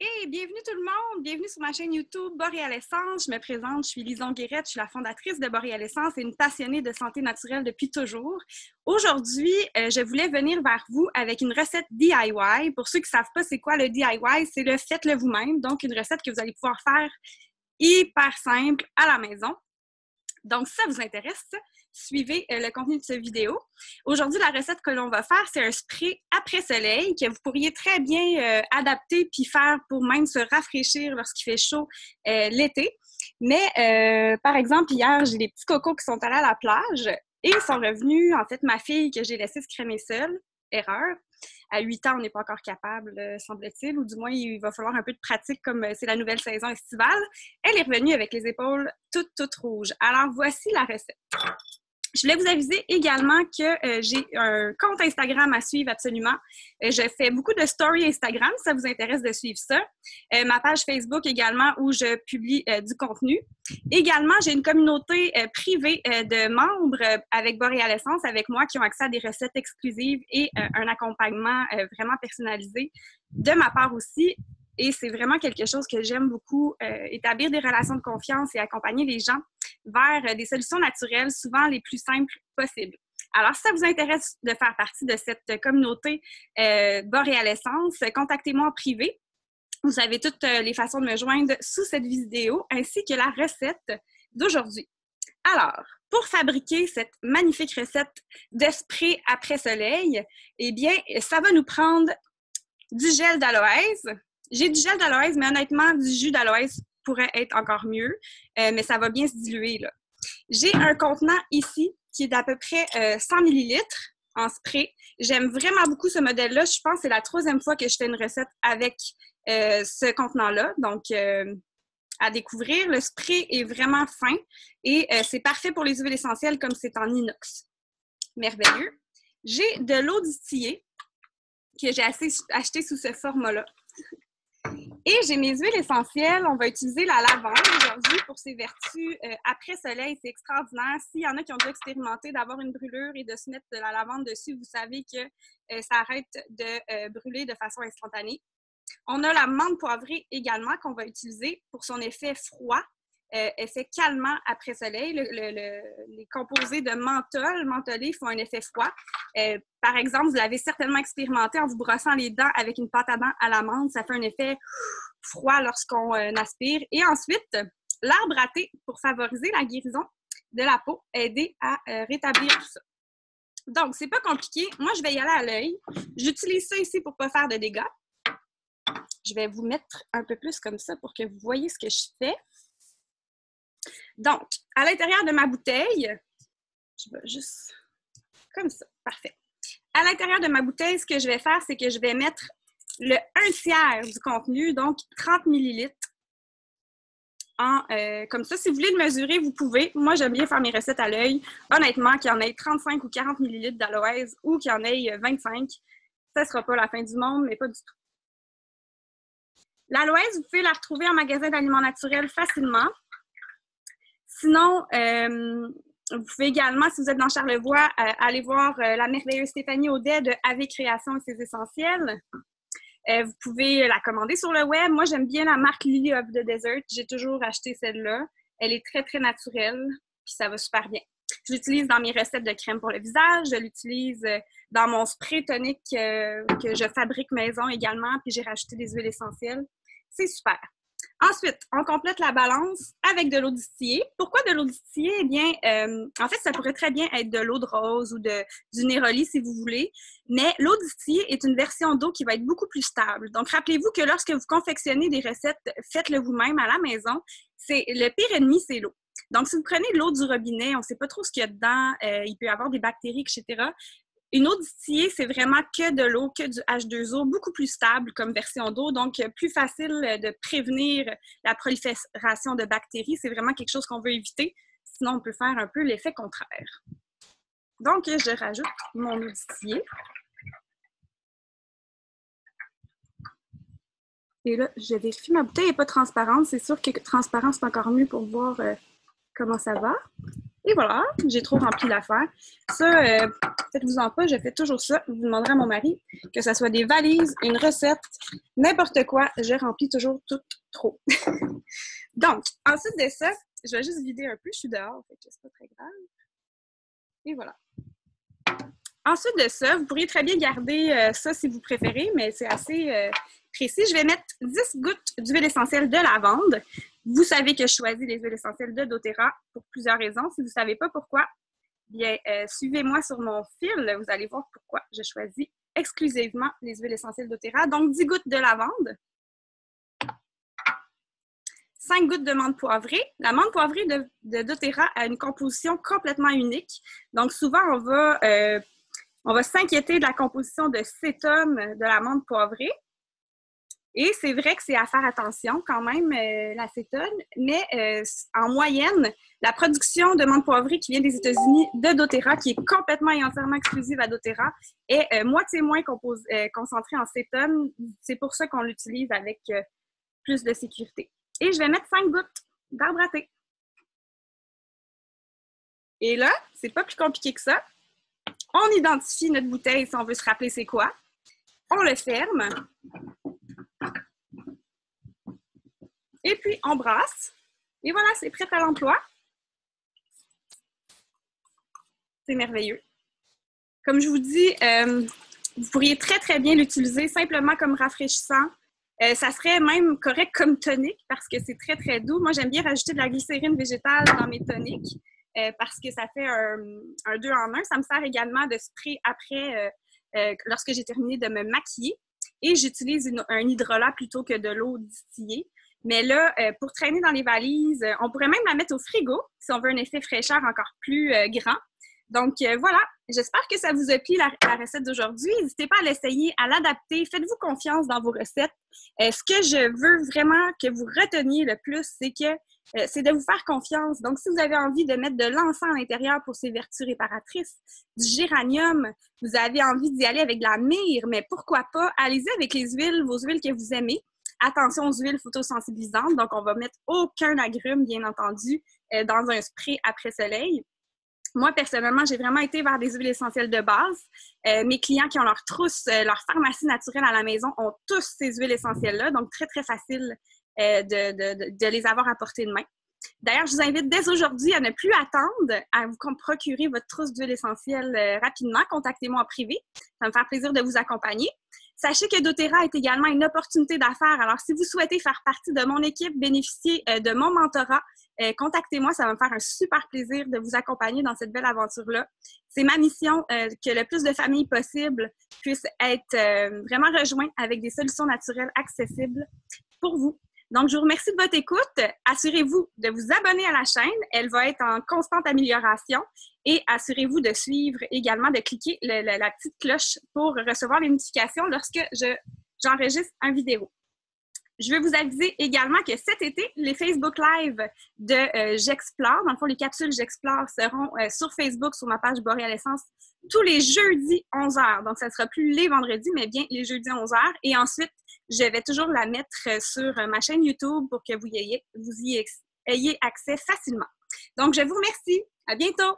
Hey, bienvenue tout le monde! Bienvenue sur ma chaîne YouTube Boréalessence. Je me présente, je suis Lison Guérette, je suis la fondatrice de Boréalessence et une passionnée de santé naturelle depuis toujours. Aujourd'hui, je voulais venir vers vous avec une recette DIY. Pour ceux qui ne savent pas c'est quoi le DIY, c'est le faites-le vous-même, donc une recette que vous allez pouvoir faire hyper simple à la maison. Donc, si ça vous intéresse, suivez le contenu de cette vidéo. Aujourd'hui, la recette que l'on va faire, c'est un spray après soleil que vous pourriez très bien adapter puis faire pour même se rafraîchir lorsqu'il fait chaud l'été. Mais, par exemple, hier, j'ai des petits cocos qui sont allés à la plage et ils sont revenus. En fait, ma fille que j'ai laissée se crémer seule, erreur. À 8 ans, on n'est pas encore capable, semble-t-il, ou du moins, il va falloir un peu de pratique comme c'est la nouvelle saison estivale. Elle est revenue avec les épaules toutes rouges. Alors, voici la recette. Je voulais vous aviser également que j'ai un compte Instagram à suivre absolument. Je fais beaucoup de stories Instagram, si ça vous intéresse de suivre ça. Ma page Facebook également, où je publie du contenu. Également, j'ai une communauté privée de membres avec Boréalessence, avec moi, qui ont accès à des recettes exclusives et un accompagnement vraiment personnalisé de ma part aussi. Et c'est vraiment quelque chose que j'aime beaucoup, établir des relations de confiance et accompagner les gens vers des solutions naturelles, souvent les plus simples possibles. Alors, si ça vous intéresse de faire partie de cette communauté Boréalessence, contactez-moi en privé. Vous avez toutes les façons de me joindre sous cette vidéo, ainsi que la recette d'aujourd'hui. Alors, pour fabriquer cette magnifique recette de spray après soleil, eh bien, ça va nous prendre du gel d'aloès. J'ai du gel d'aloès, mais honnêtement, du jus d'aloès pourrait être encore mieux, mais ça va bien se diluer, là. J'ai un contenant ici qui est d'à peu près 100 ml en spray. J'aime vraiment beaucoup ce modèle-là. Je pense que c'est la 3e fois que je fais une recette avec ce contenant-là. Donc, à découvrir. Le spray est vraiment fin et c'est parfait pour les huiles essentielles comme c'est en inox. Merveilleux. J'ai de l'eau distillée que j'ai acheté sous ce format-là. Et j'ai mes huiles essentielles. On va utiliser la lavande aujourd'hui pour ses vertus après soleil. C'est extraordinaire. S'il y en a qui ont déjà expérimenté d'avoir une brûlure et de se mettre de la lavande dessus, vous savez que ça arrête de brûler de façon instantanée. On a la menthe poivrée également qu'on va utiliser pour son effet froid, effet calmant après soleil. Les composés de menthol, mentholé, font un effet froid. Par exemple, vous l'avez certainement expérimenté en vous brossant les dents avec une pâte à dents à l'amande. Ça fait un effet froid lorsqu'on aspire. Et ensuite, l'arbre à thé pour favoriser la guérison de la peau, aider à rétablir tout ça. Donc, c'est pas compliqué. Moi, je vais y aller à l'œil. J'utilise ça ici pour ne pas faire de dégâts. Je vais vous mettre un peu plus comme ça pour que vous voyez ce que je fais. Donc, à l'intérieur de ma bouteille, je vais juste comme ça, parfait. À l'intérieur de ma bouteille, ce que je vais faire, c'est que je vais mettre le 1/3 du contenu, donc 30 ml. Comme ça, si vous voulez le mesurer, vous pouvez. Moi, j'aime bien faire mes recettes à l'œil. Honnêtement, qu'il y en ait 35 ou 40 ml d'aloès ou qu'il y en ait 25, ça ne sera pas la fin du monde, mais pas du tout. L'aloès, vous pouvez la retrouver en magasin d'aliments naturels facilement. Sinon, vous pouvez également, si vous êtes dans Charlevoix, aller voir la merveilleuse Stéphanie Audet de AV Création et ses essentiels. Vous pouvez la commander sur le web. Moi, j'aime bien la marque Lily of the Desert. J'ai toujours acheté celle-là. Elle est très, très naturelle, puis ça va super bien. Je l'utilise dans mes recettes de crème pour le visage. Je l'utilise dans mon spray tonique que je fabrique maison également, puis j'ai rajouté des huiles essentielles. C'est super. Ensuite, on complète la balance avec de l'eau distillée. Pourquoi de l'eau distillée? Eh bien, en fait, ça pourrait très bien être de l'eau de rose ou du Néroli si vous voulez, mais l'eau distillée est une version d'eau qui va être beaucoup plus stable. Donc, rappelez-vous que lorsque vous confectionnez des recettes, faites-le vous-même à la maison. Le pire ennemi, c'est l'eau. Donc, si vous prenez l'eau du robinet, on ne sait pas trop ce qu'il y a dedans, il peut y avoir des bactéries, etc. Une eau distillée, c'est vraiment que de l'eau, que du H2O, beaucoup plus stable comme version d'eau, donc plus facile de prévenir la prolifération de bactéries. C'est vraiment quelque chose qu'on veut éviter, sinon on peut faire un peu l'effet contraire. Donc, je rajoute mon eau distillée. Et là, je vérifie, ma bouteille n'est pas transparente. C'est sûr que transparent, c'est encore mieux pour voir comment ça va. Et voilà, j'ai trop rempli l'affaire. Ça, faites-vous-en pas, je fais toujours ça. Vous demanderez à mon mari, que ce soit des valises, une recette, n'importe quoi, je remplis toujours tout trop. Donc, ensuite de ça, je vais juste vider un peu, je suis dehors, fait que c'est pas très grave. Et voilà. Ensuite de ça, vous pourriez très bien garder ça si vous préférez, mais c'est assez précis. Je vais mettre 10 gouttes d'huile essentielle de lavande. Vous savez que je choisis les huiles essentielles de doTERRA pour plusieurs raisons. Si vous ne savez pas pourquoi, bien, suivez-moi sur mon fil. Vous allez voir pourquoi je choisis exclusivement les huiles essentielles doTERRA. Donc, 10 gouttes de lavande. 5 gouttes de menthe poivrée. La menthe poivrée de doTERRA a une composition complètement unique. Donc, souvent, on va s'inquiéter de la composition de cétone de la menthe poivrée. Et c'est vrai que c'est à faire attention quand même, l'acétone, mais en moyenne, la production de menthe poivrée qui vient des États-Unis de doTERRA, qui est complètement et entièrement exclusive à doTERRA, est moitié moins concentrée en cétone. C'est pour ça qu'on l'utilise avec plus de sécurité. Et je vais mettre 5 gouttes d'arbre à thé. Et là, c'est pas plus compliqué que ça. On identifie notre bouteille si on veut se rappeler c'est quoi. On le ferme. Et puis, on brasse. Et voilà, c'est prêt à l'emploi. C'est merveilleux. Comme je vous dis, vous pourriez très, très bien l'utiliser simplement comme rafraîchissant. Ça serait même correct comme tonique parce que c'est très, très doux. Moi, j'aime bien rajouter de la glycérine végétale dans mes toniques parce que ça fait un 2 en 1. Ça me sert également de spray après lorsque j'ai terminé de me maquiller. Et j'utilise un hydrolat plutôt que de l'eau distillée. Mais là, pour traîner dans les valises, on pourrait même la mettre au frigo si on veut un effet fraîcheur encore plus grand. Donc voilà, j'espère que ça vous a plu la recette d'aujourd'hui. N'hésitez pas à l'essayer, à l'adapter. Faites-vous confiance dans vos recettes. Ce que je veux vraiment que vous reteniez le plus, c'est de vous faire confiance. Donc, si vous avez envie de mettre de l'encens à l'intérieur pour ses vertus réparatrices, du géranium, vous avez envie d'y aller avec de la myrrhe, mais pourquoi pas? Allez-y avec les huiles, vos huiles que vous aimez. Attention aux huiles photosensibilisantes, donc on va mettre aucun agrume, bien entendu, dans un spray après soleil. Moi, personnellement, j'ai vraiment été vers des huiles essentielles de base. Mes clients qui ont leur trousse, leur pharmacie naturelle à la maison ont tous ces huiles essentielles-là, donc très, très facile de les avoir à portée de main. D'ailleurs, je vous invite dès aujourd'hui à ne plus attendre à vous procurer votre trousse d'huile essentielle rapidement. Contactez-moi en privé. Ça va me faire plaisir de vous accompagner. Sachez que doTERRA est également une opportunité d'affaires. Alors, si vous souhaitez faire partie de mon équipe, bénéficier de mon mentorat, contactez-moi. Ça va me faire un super plaisir de vous accompagner dans cette belle aventure-là. C'est ma mission que le plus de familles possible puissent être vraiment rejointes avec des solutions naturelles accessibles pour vous. Donc, je vous remercie de votre écoute. Assurez-vous de vous abonner à la chaîne. Elle va être en constante amélioration. Et assurez-vous de suivre également, de cliquer la petite cloche pour recevoir les notifications lorsque j'enregistre une vidéo. Je veux vous aviser également que cet été, les Facebook Live de J'Explore, dans le fond, les capsules J'Explore seront sur Facebook, sur ma page Boréal Essence, tous les jeudis 11h. Donc, ça ne sera plus les vendredis, mais bien les jeudis 11h. Et ensuite, je vais toujours la mettre sur ma chaîne YouTube pour que vous y ayez accès facilement. Donc, je vous remercie. À bientôt!